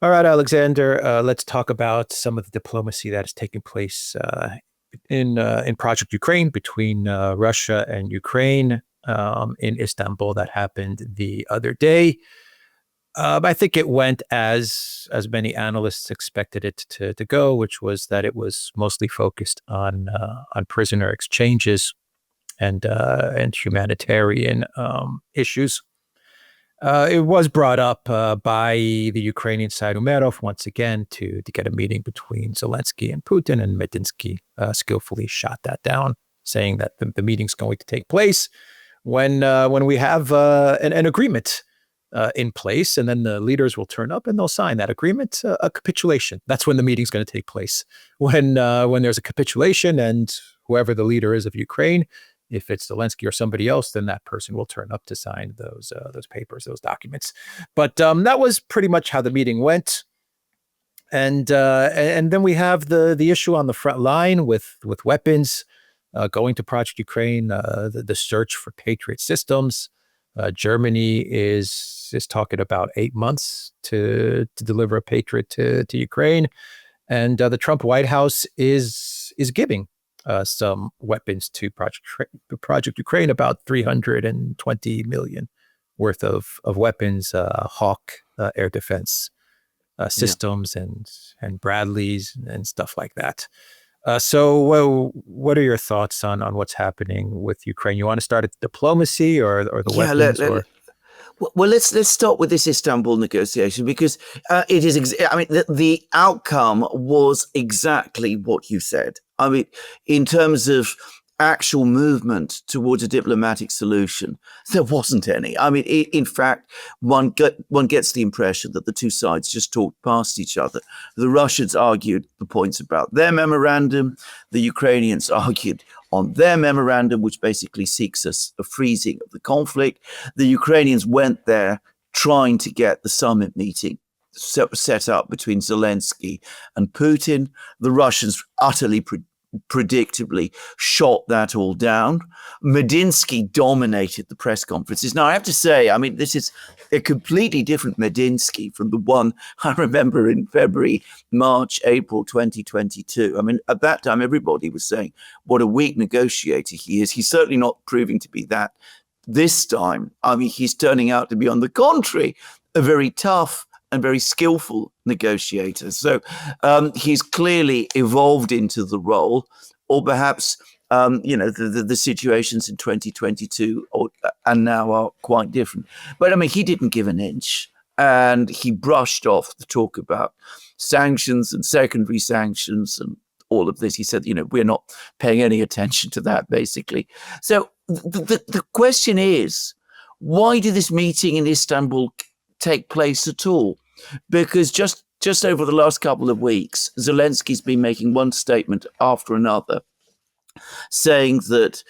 All right, Alexander, let's talk about some of the diplomacy that is taking place in Project Ukraine between Russia and Ukraine in Istanbul that happened the other day. I think it went as many analysts expected it to go, which was that it was mostly focused on prisoner exchanges and humanitarian issues. It was brought up by the Ukrainian side, Umerov, once again to get a meeting between Zelensky and Putin, and Medinsky skillfully shot that down, saying that the meeting's going to take place when we have an agreement in place, and then the leaders will turn up and they'll sign that agreement, a capitulation. That's when the meeting's going to take place. When there's a capitulation, and whoever the leader is of Ukraine, if it's Zelensky or somebody else, then that person will turn up to sign those papers, those documents. But that was pretty much how the meeting went. And then we have the issue on the front line with weapons going to Project Ukraine, the search for Patriot systems. Germany is talking about 8 months to deliver a Patriot to Ukraine, and the Trump White House is giving some weapons to Project Ukraine, about 320 million worth of weapons, Hawk air defense systems, and Bradleys and stuff like that. So what are your thoughts on what's happening with Ukraine? You want to start at diplomacy or the weapons? Well, let's start with this Istanbul negotiation, because it is. The outcome was exactly what you said. I mean, in terms of actual movement towards a diplomatic solution, there wasn't any. I mean, in fact, one gets the impression that the two sides just talked past each other. The Russians argued the points about their memorandum. The Ukrainians argued on their memorandum, which basically seeks a freezing of the conflict. The Ukrainians went there trying to get the summit meeting set up between Zelensky and Putin. The Russians utterly predictably shot that all down. Medinsky dominated the press conferences. Now, I have to say, I mean, this is a completely different Medinsky from the one I remember in February, March, April 2022. I mean, at that time, everybody was saying what a weak negotiator he is. He's certainly not proving to be that this time. I mean, he's turning out to be, on the contrary, a very tough and very skillful negotiator. So he's clearly evolved into the role, or perhaps, the situations in 2022 and now are quite different. But I mean, he didn't give an inch, and he brushed off the talk about sanctions and secondary sanctions and all of this. He said, we're not paying any attention to that, basically. So the question is, why did this meeting in Istanbul take place at all? Because just over the last couple of weeks, Zelensky's been making one statement after another, saying that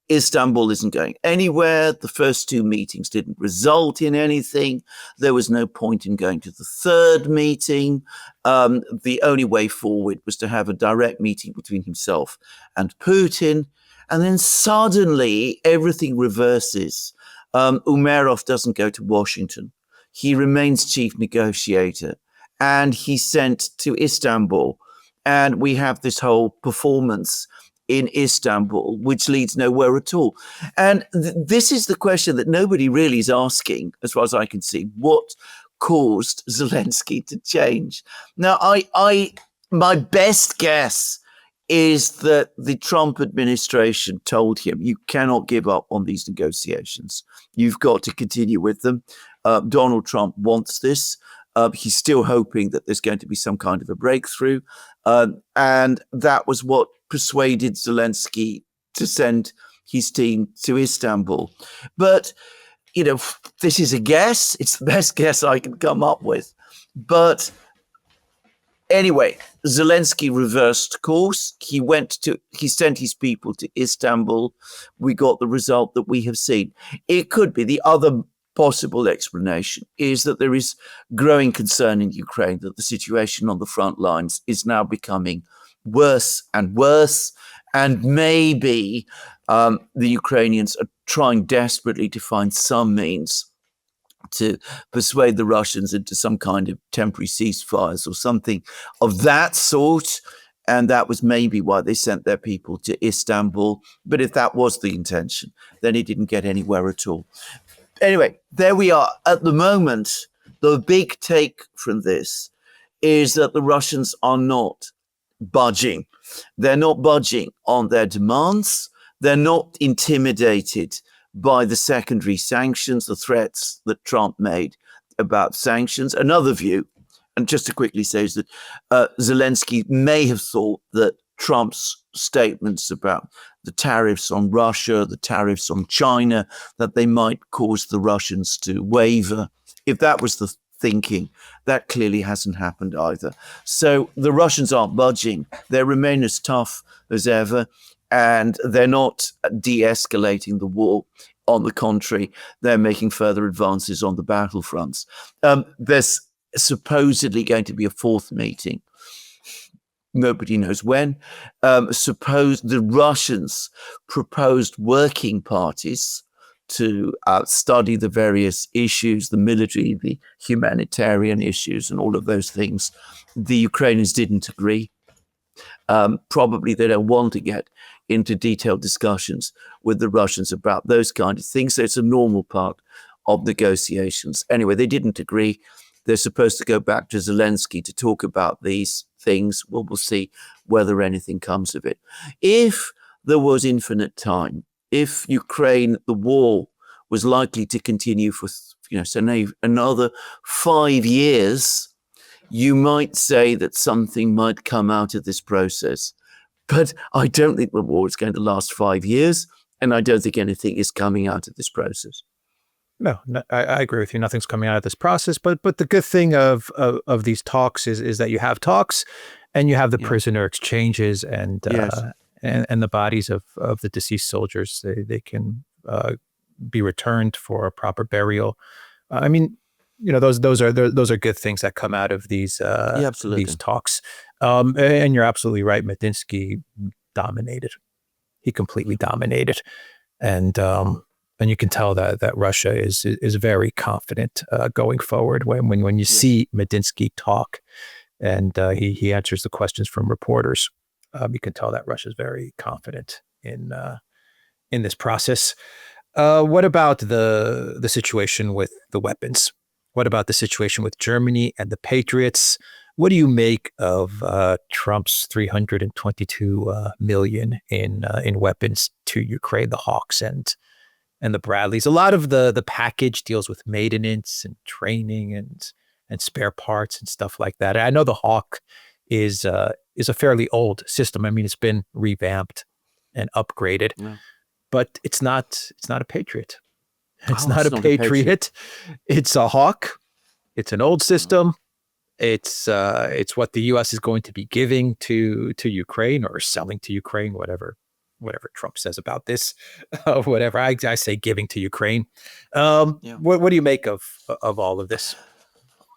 Istanbul isn't going anywhere. The first two meetings didn't result in anything. There was no point in going to the third meeting. The only way forward was to have a direct meeting between himself and Putin. And then suddenly everything reverses. Umerov doesn't go to Washington. He remains chief negotiator, and he's sent to Istanbul. And we have this whole performance in Istanbul, which leads nowhere at all. And this is the question that nobody really is asking, as far as I can see. What caused Zelensky to change? Now, my best guess is that the Trump administration told him, you cannot give up on these negotiations. You've got to continue with them. Donald Trump wants this. He's still hoping that there's going to be some kind of a breakthrough. And that was what persuaded Zelensky to send his team to Istanbul. But, this is a guess. It's the best guess I can come up with. But anyway, Zelensky reversed course. He sent his people to Istanbul. We got the result that we have seen. It could be the other possible explanation is that there is growing concern in Ukraine that the situation on the front lines is now becoming worse and worse. And maybe the Ukrainians are trying desperately to find some means to persuade the Russians into some kind of temporary ceasefires or something of that sort. And that was maybe why they sent their people to Istanbul. But if that was the intention, then it didn't get anywhere at all. Anyway, there we are. At the moment, the big take from this is that the Russians are not budging. They're not budging on their demands. They're not intimidated by the secondary sanctions, the threats that Trump made about sanctions. Another view, and just to quickly say, is that Zelensky may have thought that Trump's statements about the tariffs on Russia, the tariffs on China, that they might cause the Russians to waver. If that was the thinking, that clearly hasn't happened either. So the Russians aren't budging. They remain as tough as ever, and they're not de-escalating the war. On the contrary, they're making further advances on the battlefronts. There's supposedly going to be a fourth meeting. Nobody knows when. Suppose the Russians proposed working parties to study the various issues, the military, the humanitarian issues, and all of those things. The Ukrainians didn't agree. Probably they don't want to get into detailed discussions with the Russians about those kind of things. So it's a normal part of negotiations. Anyway, they didn't agree. They're supposed to go back to Zelensky to talk about these things. Well, we'll see whether anything comes of it. If there was infinite time, if Ukraine, the war was likely to continue for, say another 5 years, you might say that something might come out of this process. But I don't think the war is going to last 5 years, and I don't think anything is coming out of this process. No, I agree with you. Nothing's coming out of this process. But the good thing of these talks is that you have talks, and you have the prisoner exchanges, and and the bodies of the deceased soldiers. They can be returned for a proper burial. I mean, those are good things that come out of these talks. And you're absolutely right. Medinsky dominated. He completely dominated, and you can tell that Russia is very confident going forward. When you see Medinsky talk, and he answers the questions from reporters, you can tell that Russia is very confident in this process. What about the situation with the weapons? What about the situation with Germany and the Patriots? What do you make of Trump's $322 million in weapons to Ukraine, the Hawks and the Bradleys? A lot of the package deals with maintenance and training and spare parts and stuff like that. I know the Hawk is a fairly old system. I mean, it's been revamped and upgraded, but it's not a Patriot. It's not a Patriot. It's a Hawk. It's an old system. It's what the U.S. is going to be giving to Ukraine or selling to Ukraine, whatever Trump says about this, whatever I say, giving to Ukraine. What do you make of all of this?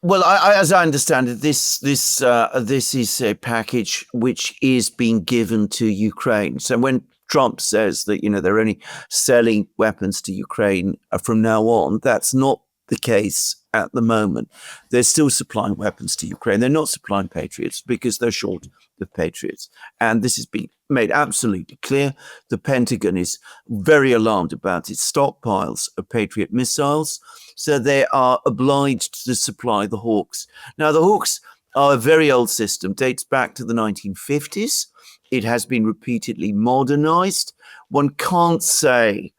Well, as I understand it, this is a package which is being given to Ukraine. So when Trump says that they're only selling weapons to Ukraine from now on, that's not the case at the moment. They're still supplying weapons to Ukraine. They're not supplying Patriots because they're short of Patriots. And this has been made absolutely clear. The Pentagon is very alarmed about its stockpiles of Patriot missiles. So they are obliged to supply the Hawks. Now, the Hawks are a very old system, dates back to the 1950s. It has been repeatedly modernized. One can't say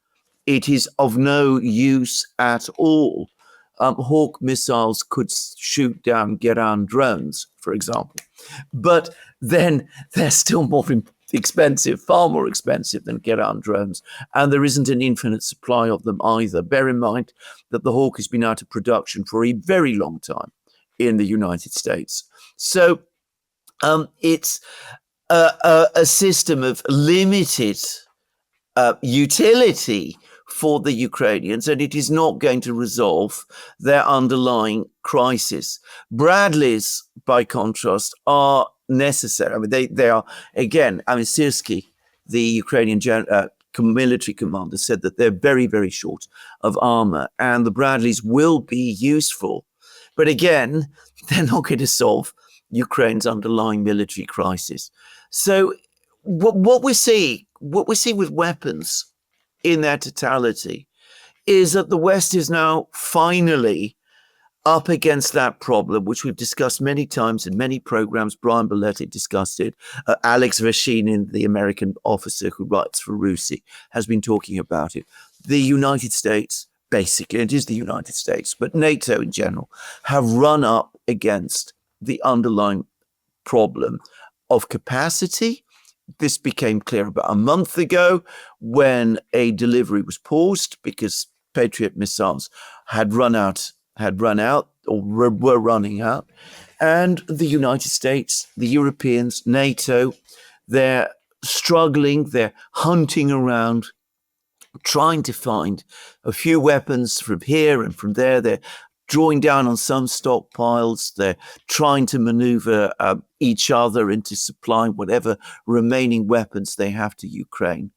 it is of no use at all. Hawk missiles could shoot down Geran drones, for example. But then they're still more expensive, far more expensive than Geran drones. And there isn't an infinite supply of them either. Bear in mind that the Hawk has been out of production for a very long time in the United States. So it's a system of limited utility for the Ukrainians, and it is not going to resolve their underlying crisis. Bradleys, by contrast, are necessary. I mean, they are, again, I mean, Syrskyi, the Ukrainian military commander said that they're very, very short of armor, and the Bradleys will be useful. But again, they're not going to solve Ukraine's underlying military crisis. So what we see with weapons in their totality is that the West is now finally up against that problem, which we've discussed many times in many programs. Brian Belletti discussed it. Alex Vashinin, the American officer who writes for RUSI, has been talking about it. The United States, basically, it is the United States, but NATO in general, have run up against the underlying problem of capacity. This became clear about a month ago when a delivery was paused because Patriot missiles had run out or were running out. And the United States, the Europeans, NATO, they're struggling, they're hunting around, trying to find a few weapons from here and from there. They're drawing down on some stockpiles. They're trying to maneuver each other into supplying whatever remaining weapons they have to Ukraine.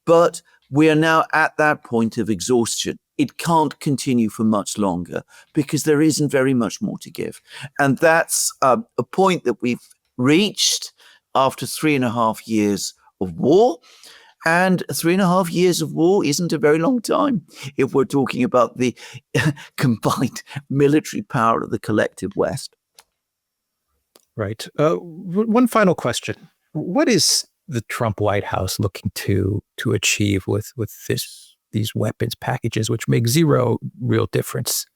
But we are now at that point of exhaustion. It can't continue for much longer because there isn't very much more to give. And that's a point that we've reached after 3.5 years of war. And 3.5 years of war isn't a very long time if we're talking about the combined military power of the collective West. Right. One final question. What is the Trump White House looking to achieve with these weapons packages, which make zero real difference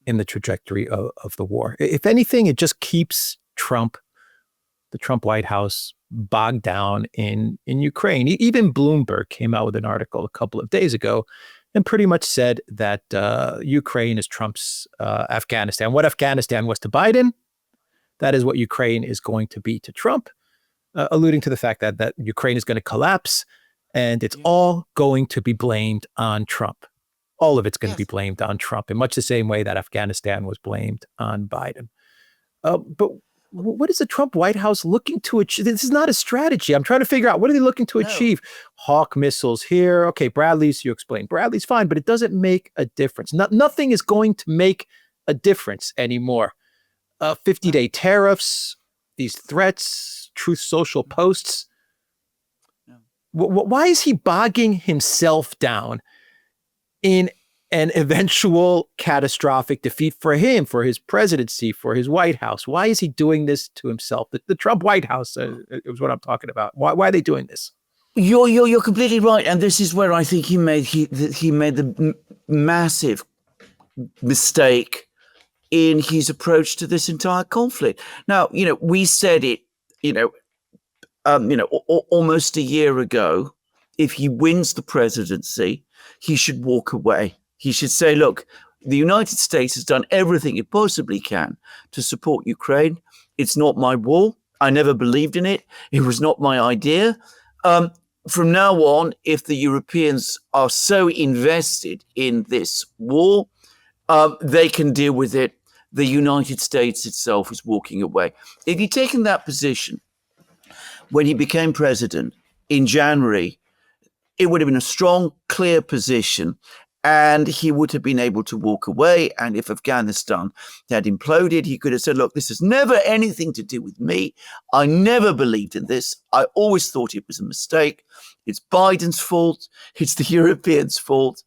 in the trajectory of the war? If anything, it just keeps the Trump White House bogged down in Ukraine. Even Bloomberg came out with an article a couple of days ago and pretty much said that Ukraine is Trump's Afghanistan. What Afghanistan was to Biden, that is what Ukraine is going to be to Trump, alluding to the fact that Ukraine is going to collapse and it's all going to be blamed on Trump. All of it's going to be blamed on Trump in much the same way that Afghanistan was blamed on Biden. But what is the Trump White House looking to achieve? This is not a strategy. I'm trying to figure out, what are they looking to achieve? Hawk missiles here. Okay, Bradley's, you explained. Bradley's fine, but it doesn't make a difference. Nothing is going to make a difference anymore. 50-day tariffs, these threats, Truth Social posts. Why is he bogging himself down in an eventual catastrophic defeat for him, for his presidency, for his White House? Why is he doing this to himself? The Trump White House is what I'm talking about. Why are they doing this? You're completely right, and this is where I think he made the massive mistake in his approach to this entire conflict. Now, we said it, almost a year ago. If he wins the presidency, he should walk away. He should say, look, the United States has done everything it possibly can to support Ukraine. It's not my war. I never believed in it. It was not my idea. From now on, if the Europeans are so invested in this war, they can deal with it. The United States itself is walking away. If he'd taken that position when he became president in January, it would have been a strong, clear position, and he would have been able to walk away. And if Afghanistan had imploded, he could have said, look, this has never anything to do with me. I never believed in this. I always thought it was a mistake. It's Biden's fault. It's the Europeans' fault.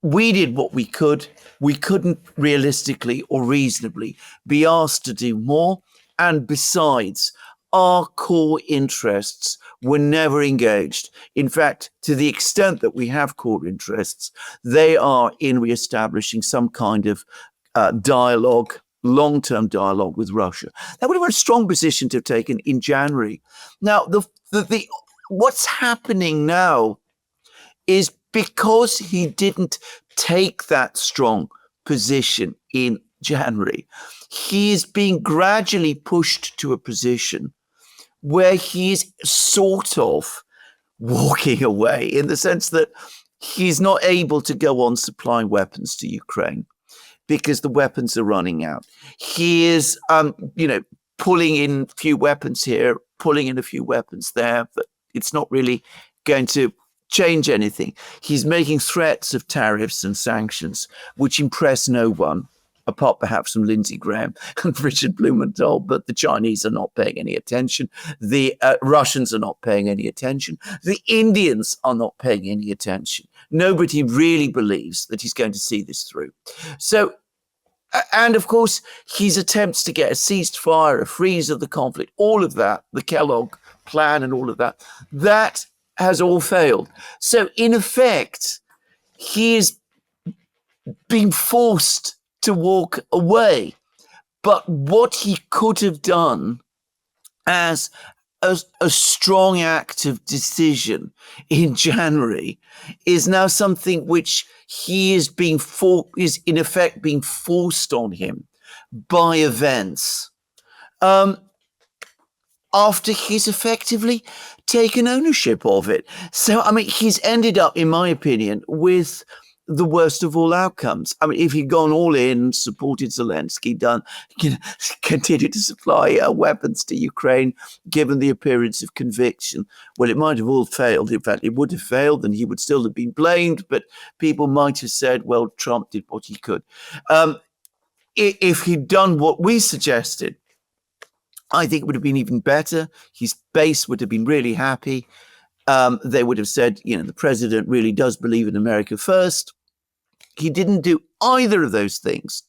We did what we could. We couldn't realistically or reasonably be asked to do more. And besides, our core interests were never engaged. In fact, to the extent that we have core interests, they are in reestablishing some kind of dialogue, long-term dialogue with Russia. That would have been a strong position to have taken in January. Now, what's happening now is because he didn't take that strong position in January, he is being gradually pushed to a position where he's sort of walking away, in the sense that he's not able to go on supplying weapons to Ukraine because the weapons are running out. He is, pulling in a few weapons here, pulling in a few weapons there, but it's not really going to change anything. He's making threats of tariffs and sanctions, which impress no one, apart perhaps from Lindsey Graham and Richard Blumenthal, but the Chinese are not paying any attention. The Russians are not paying any attention. The Indians are not paying any attention. Nobody really believes that he's going to see this through. So, and of course, his attempts to get a ceasefire, a freeze of the conflict, all of that, the Kellogg plan and all of that, that has all failed. So in effect, he is being forced to walk away. But what he could have done as a strong act of decision in January is now something which he is is in effect being forced on him by events. After he's effectively taken ownership of it. So, I mean, he's ended up, in my opinion, with the worst of all outcomes. I mean, if he'd gone all in, supported Zelensky, continued to supply weapons to Ukraine, given the appearance of conviction, well, it might have all failed. In fact, it would have failed and he would still have been blamed, but people might have said, well, Trump did what he could. If he'd done what we suggested, I think it would have been even better. His base would have been really happy. They would have said, the president really does believe in America first. He didn't do either of those things.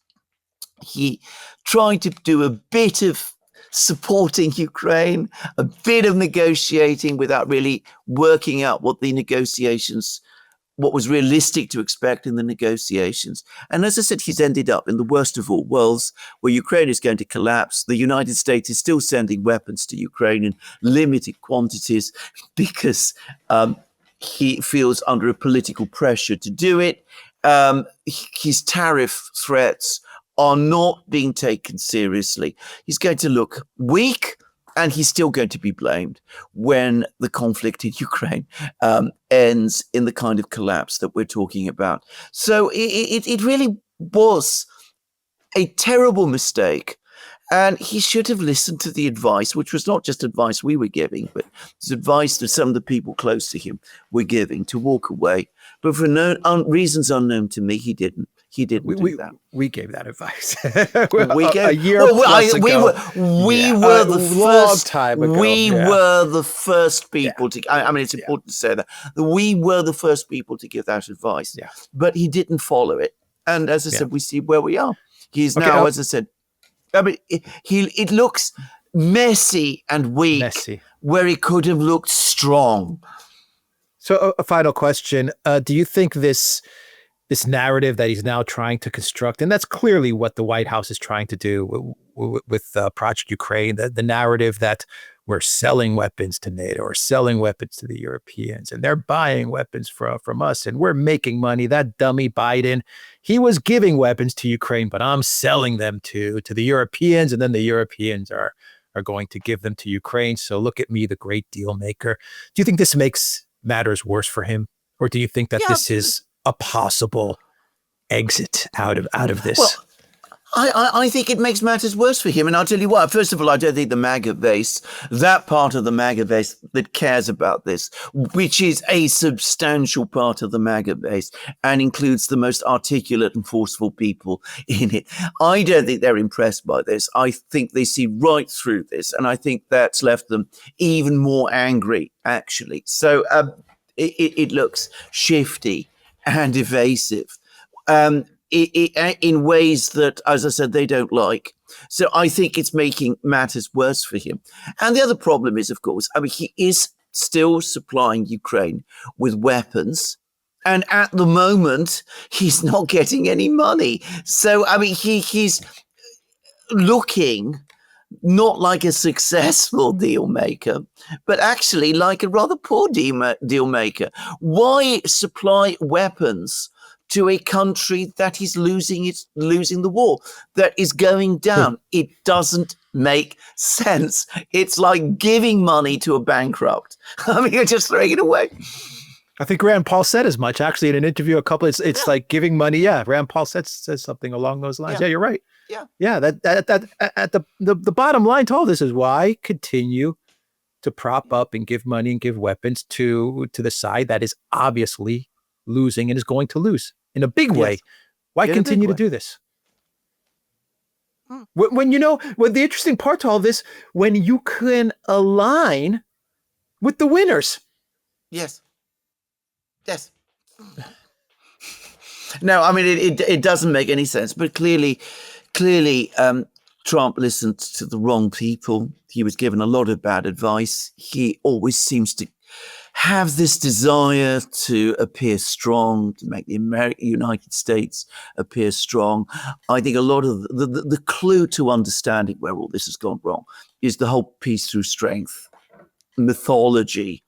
He tried to do a bit of supporting Ukraine, a bit of negotiating without really working out what was realistic to expect in the negotiations. And as I said, he's ended up in the worst of all worlds, where Ukraine is going to collapse. The United States is still sending weapons to Ukraine in limited quantities because he feels under a political pressure to do it. His tariff threats are not being taken seriously. He's going to look weak, and he's still going to be blamed when the conflict in Ukraine ends in the kind of collapse that we're talking about. So it really was a terrible mistake. And he should have listened to the advice, which was not just advice we were giving, but it's advice that some of the people close to him were giving, to walk away. But for reasons unknown to me, he didn't. He didn't do that. We gave that advice. A year plus ago. We were the first time ago. We were the first people to. I mean, it's important to say that we were the first people to give that advice. Yeah. But he didn't follow it, and as I said, we see where we are. He's now, as I said, I mean, it looks messy and weak, where he could have looked strong. So, a final question: do you think this narrative that he's now trying to construct, and that's clearly what the White House is trying to do with Project Ukraine, the narrative that we're selling weapons to NATO or selling weapons to the Europeans, and they're buying weapons from us, and we're making money. That dummy Biden, he was giving weapons to Ukraine, but I'm selling them to the Europeans, and then the Europeans are going to give them to Ukraine. So look at me, the great deal maker. Do you think this makes matters worse for him, or do you think that this is a possible exit out of this? Well, I think it makes matters worse for him. And I'll tell you what, first of all, I don't think the MAGA base, that part of the MAGA base that cares about this, which is a substantial part of the MAGA base and includes the most articulate and forceful people in it, I don't think they're impressed by this. I think they see right through this. And I think that's left them even more angry, actually. So it looks shifty and evasive. In ways that, as I said, they don't like. So I think it's making matters worse for him. And the other problem is, of course, I mean, he is still supplying Ukraine with weapons. And at the moment, he's not getting any money. So, I mean, he's looking not like a successful deal maker, but actually like a rather poor deal maker. Why supply weapons to a country that is losing the war, that is going down? It doesn't make sense. It's like giving money to a bankrupt. I mean, you're just throwing it away. I think Rand Paul said as much, actually, in an interview it's like giving money. Yeah, Rand Paul says something along those lines. Yeah, you're right. Yeah, that at the bottom line to all this is, why continue to prop up and give money and give weapons to the side that is obviously losing and is going to lose in a big way. Why continue to do this? When the interesting part to all this, when you can align with the winners. Yes. No, I mean, it doesn't make any sense, but clearly, Trump listened to the wrong people. He was given a lot of bad advice. He always seems to have this desire to appear strong, to make the United States appear strong. I think a lot of the clue to understanding where all this has gone wrong is the whole peace through strength mythology,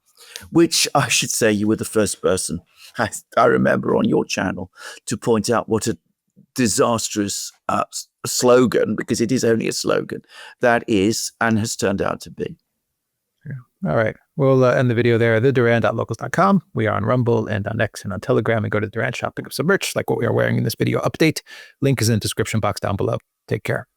which I should say you were the first person I remember on your channel to point out what a disastrous slogan, because it is only a slogan, that is and has turned out to be. Yeah. All right. We'll end the video there. TheDuran.locals.com. We are on Rumble and on X and on Telegram. And go to the Duran shop, pick up some merch like what we are wearing in this video update. Link is in the description box down below. Take care.